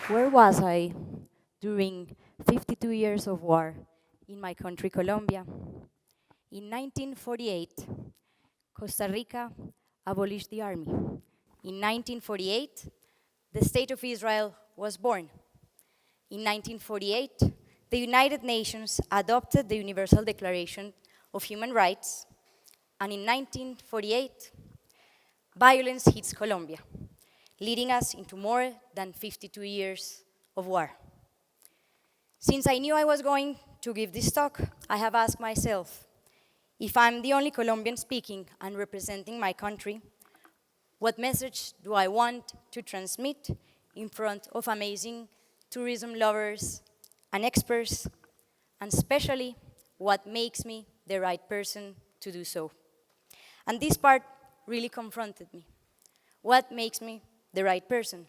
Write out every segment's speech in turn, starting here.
Where was I during 52 years of war in my country, Colombia? In 1948, Costa Rica abolished the army. In 1948, the State of Israel was born. In 1948, the United Nations adopted the Universal Declaration of Human Rights, and in 1948, violence hits Colombia, leading us into more than 52 years of war. Since I knew I was going to give this talk, I have asked myself, if I'm the only Colombian speaking and representing my country, what message do I want to transmit in front of amazing tourism lovers and experts, and especially what makes me the right person to do so? And this part really confronted me. What makes me the right person?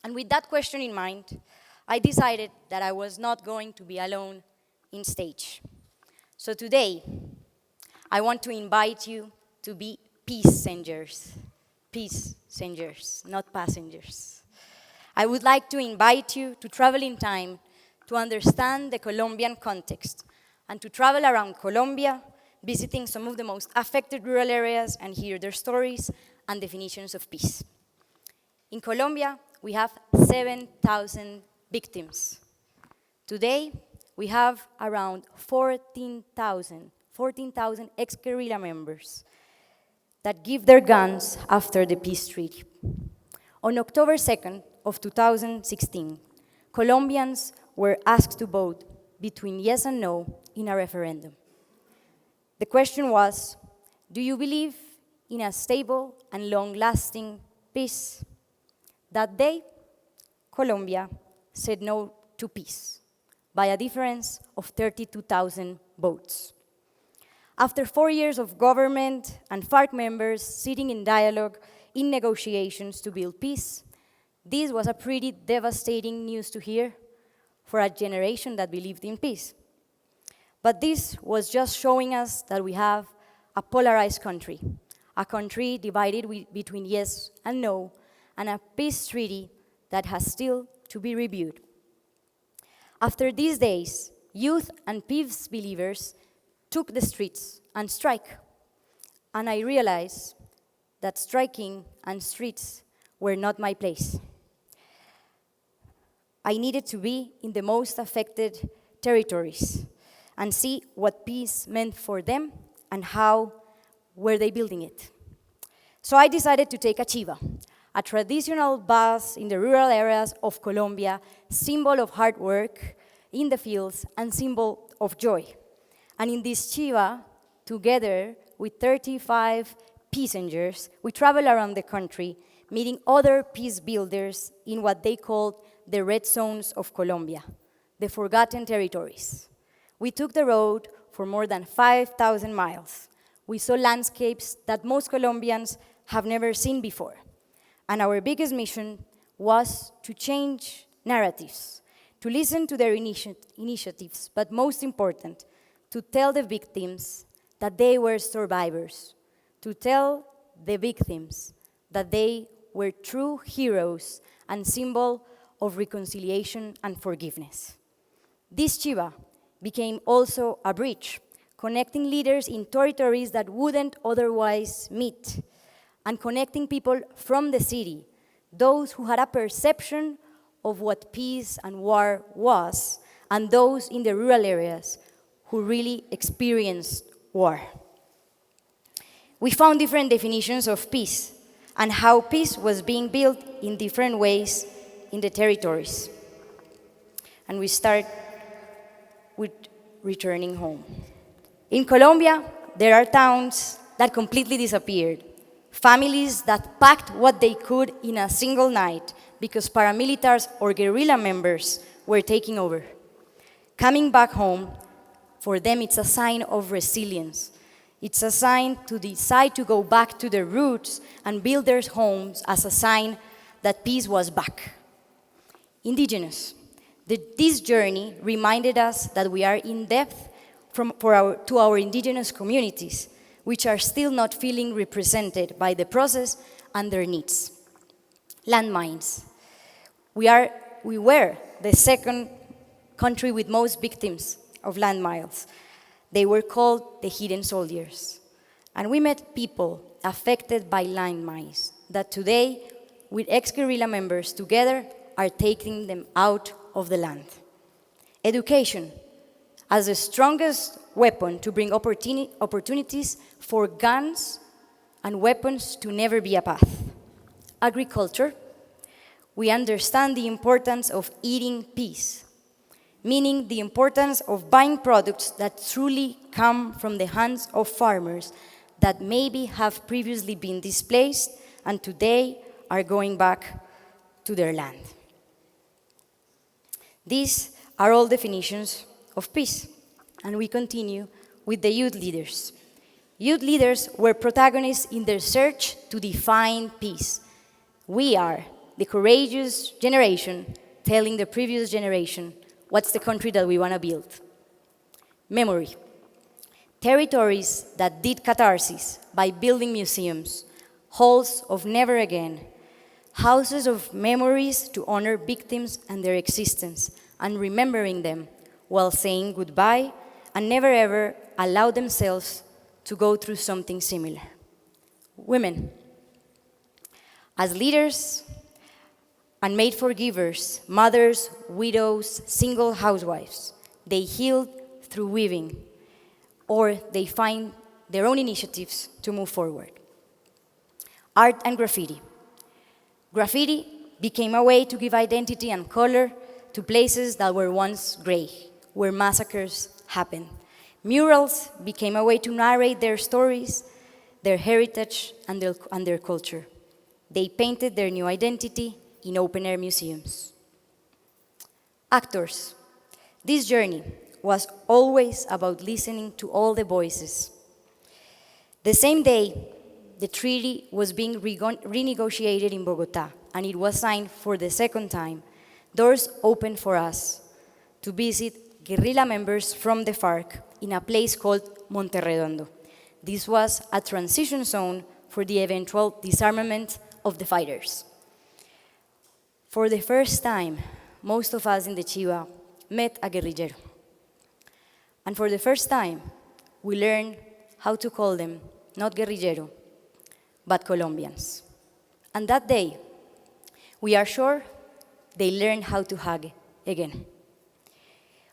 And with that question in mind, I decided that I was not going to be alone in stage. So today, I want to invite you to be peace-sengers. Peace-sengers, not passengers. I would like to invite you to travel in time to understand the Colombian context and to travel around Colombia, visiting some of the most affected rural areas and hear their stories and definitions of peace. In Colombia, we have 7,000 victims. Today, we have around 14,000 ex-guerrilla members that give their guns after the peace treaty. On October 2nd of 2016, Colombians were asked to vote between yes and no in a referendum. The question was, do you believe in a stable and long-lasting peace? That day, Colombia said no to peace by a difference of 32,000 votes. After 4 years of government and FARC members sitting in dialogue in negotiations to build peace, this was a pretty devastating news to hear for a generation that believed in peace. But this was just showing us that we have a polarized country, a country divided between yes and no, and a peace treaty that has still to be reviewed. After these days, youth and peace believers took the streets and strike. And I realized that striking and streets were not my place. I needed to be in the most affected territories and see what peace meant for them and how were they building it. So I decided to take a chiva, a traditional bus in the rural areas of Colombia, symbol of hard work in the fields and symbol of joy. And in this chiva, together with 35 passengers, we travel around the country, meeting other peace builders in what they called the red zones of Colombia, the forgotten territories. We took the road for more than 5,000 miles. We saw landscapes that most Colombians have never seen before. And our biggest mission was to change narratives, to listen to their initiatives, but most important, to tell the victims that they were survivors, to tell the victims that they were true heroes and symbol of reconciliation and forgiveness. This chiva became also a bridge, connecting leaders in territories that wouldn't otherwise meet, and connecting people from the city, those who had a perception of what peace and war was, and those in the rural areas who really experienced war. We found different definitions of peace and how peace was being built in different ways in the territories. And we start with returning home. In Colombia, there are towns that completely disappeared, families that packed what they could in a single night because paramilitars or guerrilla members were taking over. Coming back home, for them, it's a sign of resilience. It's a sign to decide to go back to their roots and build their homes as a sign that peace was back. Indigenous. This journey reminded us that we are in depth to our indigenous communities, which are still not feeling represented by the process and their needs. Landmines. We were the second country with most victims of landmines. They were called the hidden soldiers. And we met people affected by landmines that today, with ex-guerrilla members together, are taking them out of the land. Education, as the strongest weapon to bring opportunities for guns and weapons to never be a path. Agriculture, we understand the importance of eating peace, meaning the importance of buying products that truly come from the hands of farmers that maybe have previously been displaced and today are going back to their land. These are all definitions of peace. And we continue with the youth leaders. Youth leaders were protagonists in their search to define peace. We are the courageous generation telling the previous generation what's the country that we want to build. Memory. Territories that did catharsis by building museums, halls of never again, houses of memories to honor victims and their existence, and remembering them while saying goodbye and never ever allow themselves to go through something similar. Women. As leaders and made for givers, mothers, widows, single housewives, they heal through weaving, or they find their own initiatives to move forward. Art and graffiti. Graffiti became a way to give identity and color to places that were once gray, where massacres happened. Murals became a way to narrate their stories, their heritage, and their culture. They painted their new identity in open-air museums. Actors. This journey was always about listening to all the voices. The same day, the treaty was being renegotiated in Bogotá, and it was signed for the second time. Doors opened for us to visit guerrilla members from the FARC in a place called Monterredondo. This was a transition zone for the eventual disarmament of the fighters. For the first time, most of us in the Chiva met a guerrillero. And for the first time, we learned how to call them not guerrillero, but Colombians. And that day, we are sure they learned how to hug again.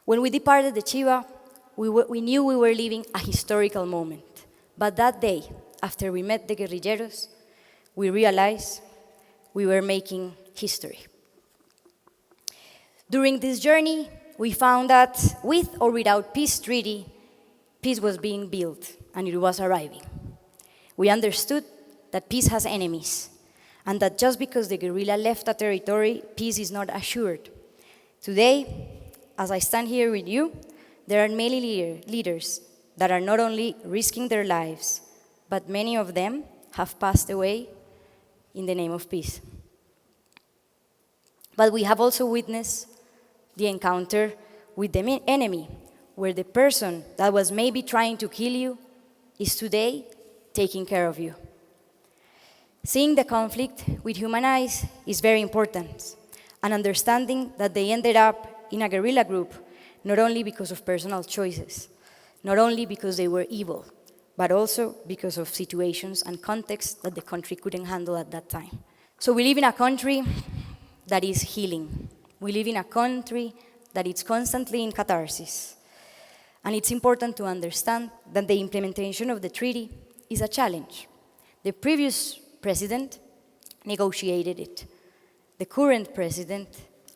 When we departed the Chiva, we knew we were living a historical moment. But that day, after we met the guerrilleros, we realized we were making history. During this journey, we found that with or without peace treaty, peace was being built and it was arriving. We understood that peace has enemies and that just because the guerrilla left a territory, peace is not assured. Today, as I stand here with you, there are many leaders that are not only risking their lives, but many of them have passed away in the name of peace. But we have also witnessed the encounter with the enemy, where the person that was maybe trying to kill you is today taking care of you. Seeing the conflict with human eyes is very important, and understanding that they ended up in a guerrilla group not only because of personal choices, not only because they were evil, but also because of situations and contexts that the country couldn't handle at that time. So we live in a country that is healing. We live in a country that is constantly in catharsis. And it's important to understand that the implementation of the treaty is a challenge. The previous president negotiated it. The current president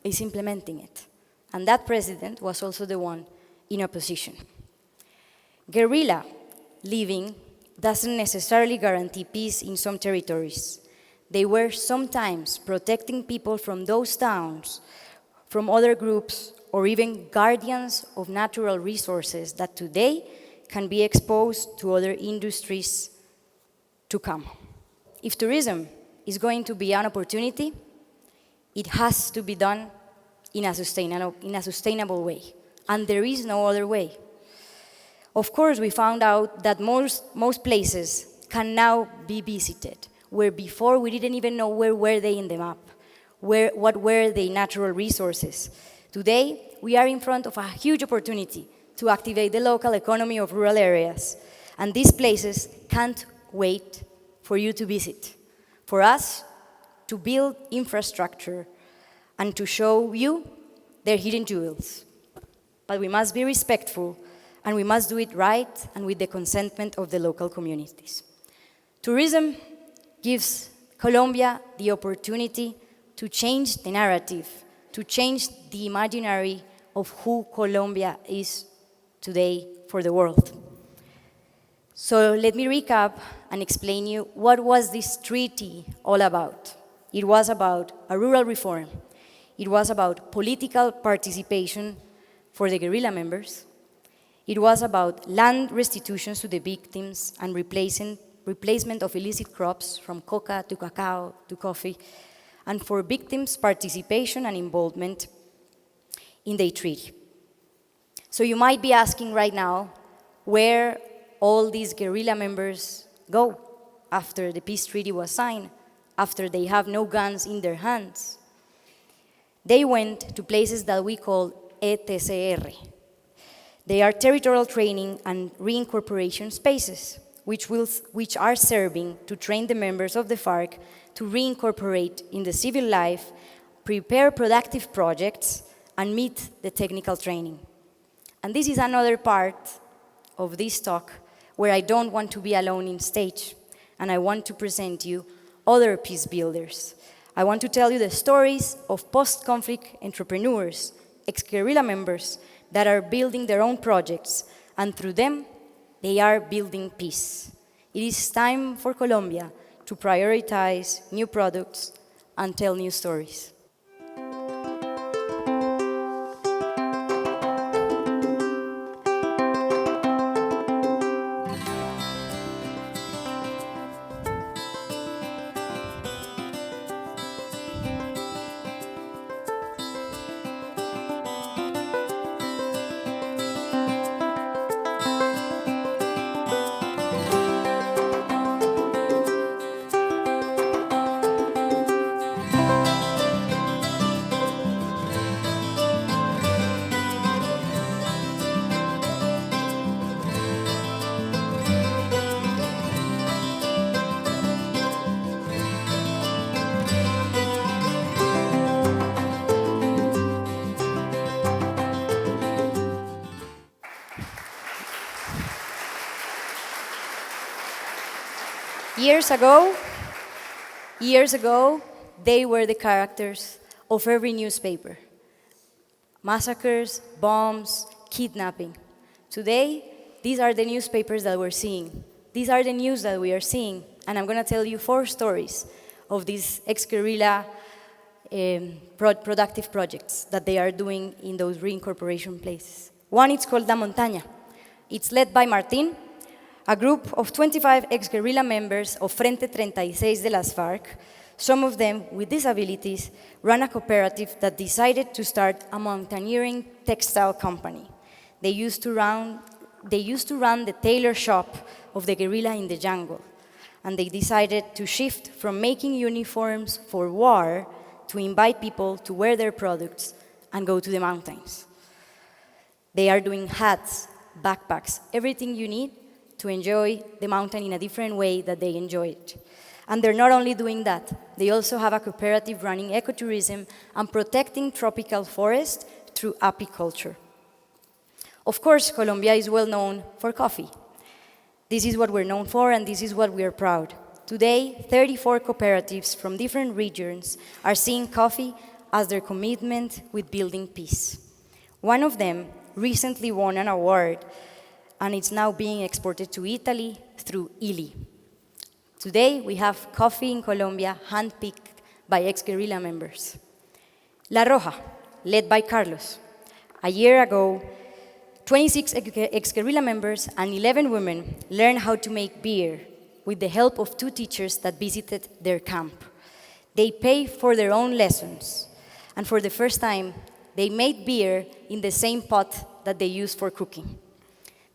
is implementing it. And that president was also the one in opposition. Guerrilla living doesn't necessarily guarantee peace in some territories. They were sometimes protecting people from those towns, from other groups, or even guardians of natural resources that today can be exposed to other industries to come. If tourism is going to be an opportunity, it has to be done in a sustainable way, and there is no other way. Of course, we found out that most places can now be visited, where before we didn't even know where were they in the map, what were the natural resources. Today, we are in front of a huge opportunity to activate the local economy of rural areas. And these places can't wait for you to visit, for us to build infrastructure and to show you their hidden jewels. But we must be respectful, and we must do it right and with the consentment of the local communities. Tourism gives Colombia the opportunity to change the narrative, to change the imaginary of who Colombia is today for the world. So let me recap and explain you what was this treaty all about. It was about a rural reform. It was about political participation for the guerrilla members. It was about land restitutions to the victims and replacement of illicit crops from coca to cacao to coffee, and for victims' participation and involvement in the treaty. So you might be asking right now where all these guerrilla members go after the peace treaty was signed, after they have no guns in their hands. They went to places that we call ETCR. They are territorial training and reincorporation spaces, which are serving to train the members of the FARC to reincorporate in the civil life, prepare productive projects, and meet the technical training. And this is another part of this talk where I don't want to be alone in stage, and I want to present you other peace builders. I want to tell you the stories of post-conflict entrepreneurs, ex-guerrilla members that are building their own projects, and through them, they are building peace. It is time for Colombia to prioritize new products and tell new stories. Years ago, they were the characters of every newspaper. Massacres, bombs, kidnapping. Today, these are the newspapers that we're seeing. These are the news that we are seeing. And I'm going to tell you 4 stories of these ex-guerrilla productive projects that they are doing in those reincorporation places. One is called La Montaña. It's led by Martín, a group of 25 ex-guerrilla members of Frente 36 de las FARC. Some of them with disabilities ran a cooperative that decided to start a mountaineering textile company. They used to run the tailor shop of the guerrilla in the jungle, and they decided to shift from making uniforms for war to invite people to wear their products and go to the mountains. They are doing hats, backpacks, everything you need to enjoy the mountain in a different way that they enjoy it. And they're not only doing that, they also have a cooperative running ecotourism and protecting tropical forest through apiculture. Of course, Colombia is well known for coffee. This is what we're known for, and this is what we are proud. Today, 34 cooperatives from different regions are seeing coffee as their commitment with building peace. One of them recently won an award, and it's now being exported to Italy through Ili. Today, we have coffee in Colombia handpicked by ex-guerrilla members. La Roja, led by Carlos. A year ago, 26 ex-guerrilla members and 11 women learned how to make beer with the help of 2 teachers that visited their camp. They pay for their own lessons, and for the first time, they made beer in the same pot that they use for cooking.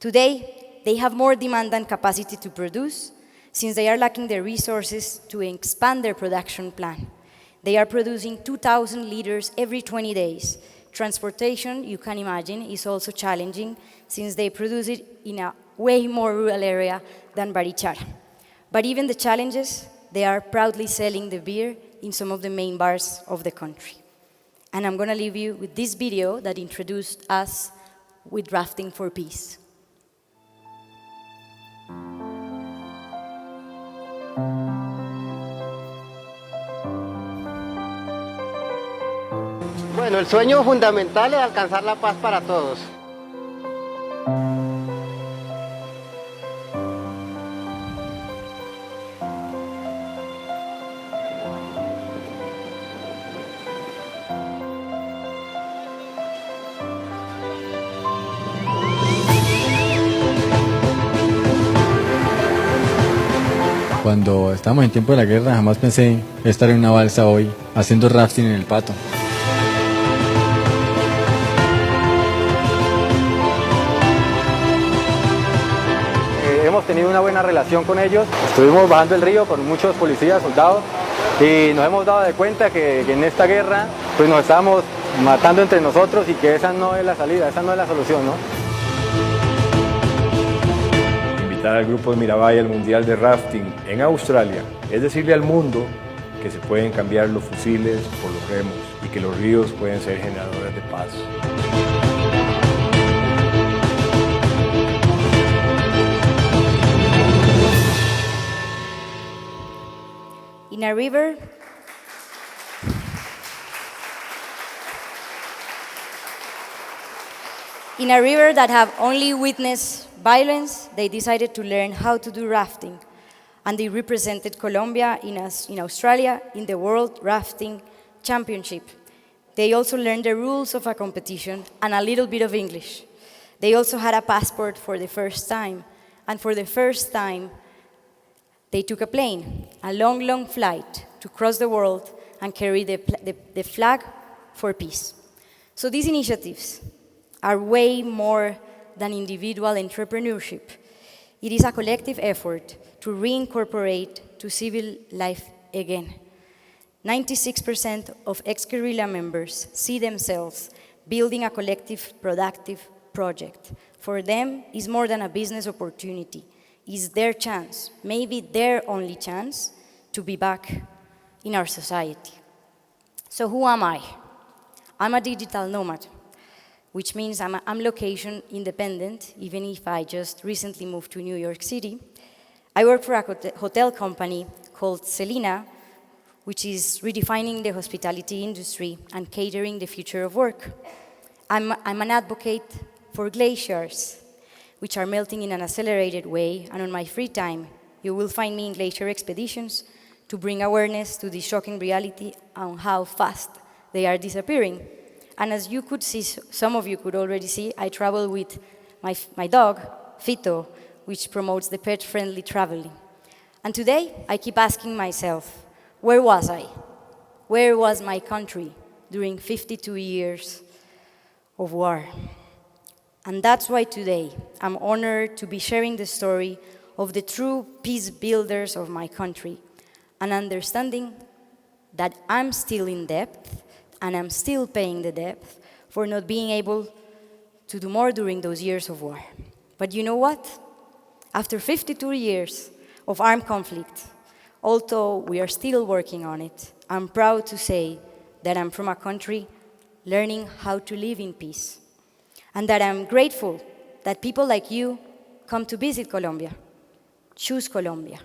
Today, they have more demand than capacity to produce, since they are lacking the resources to expand their production plan. They are producing 2,000 liters every 20 days. Transportation, you can imagine, is also challenging since they produce it in a way more rural area than Barichara. But even the challenges, they are proudly selling the beer in some of the main bars of the country. And I'm going to leave you with this video that introduced us with Rafting for Peace. Bueno, el sueño fundamental es alcanzar la paz para todos. Cuando estábamos en tiempo de la guerra, jamás pensé estar en una balsa hoy, haciendo rafting en el Pato. Hemos tenido una buena relación con ellos. Estuvimos bajando el río con muchos policías, soldados, y nos hemos dado de cuenta que en esta guerra pues nos estamos matando entre nosotros y que esa no es la salida, esa no es la solución, ¿no? Invitar al grupo de Mirabai al Mundial de Rafting en Australia es decirle al mundo que se pueden cambiar los fusiles por los remos y que los ríos pueden ser generadores de paz. In a river, that have only witnessed violence, they decided to learn how to do rafting. And they represented Colombia in Australia in the World Rafting Championship. They also learned the rules of a competition and a little bit of English. They also had a passport for the first time. And for the first time, they took a plane, a long, long flight to cross the world and carry the flag for peace. So these initiatives are way more than individual entrepreneurship. It is a collective effort to reincorporate to civil life again. 96% of ex-guerrilla members see themselves building a collective, productive project. For them, it's more than a business opportunity. It's their chance, maybe their only chance, to be back in our society. So who am I? I'm a digital nomad, which means I'm location independent, even if I just recently moved to New York City. I work for a hotel company called Selina, which is redefining the hospitality industry and catering the future of work. I'm an advocate for glaciers, which are melting in an accelerated way, and on my free time, you will find me in glacier expeditions to bring awareness to the shocking reality on how fast they are disappearing. And as you could see, some of you could already see, I travel with my dog, Fito, which promotes the pet-friendly traveling. And today, I keep asking myself, where was I? Where was my country during 52 years of war? And that's why today, I'm honored to be sharing the story of the true peace builders of my country, and understanding that I'm still in debt, and I'm still paying the debt for not being able to do more during those years of war. But you know what? After 52 years of armed conflict, although we are still working on it, I'm proud to say that I'm from a country learning how to live in peace. And that I'm grateful that people like you come to visit Colombia. Choose Colombia,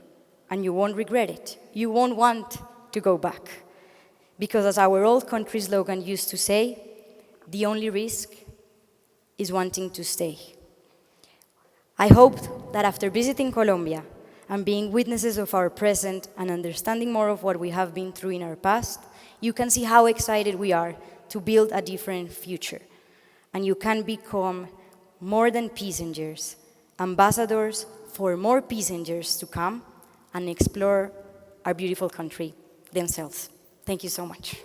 and you won't regret it. You won't want to go back. Because as our old country slogan used to say, the only risk is wanting to stay. I hope that after visiting Colombia and being witnesses of our present and understanding more of what we have been through in our past, you can see how excited we are to build a different future. And you can become more than passengers, ambassadors for more passengers to come and explore our beautiful country themselves. Thank you so much.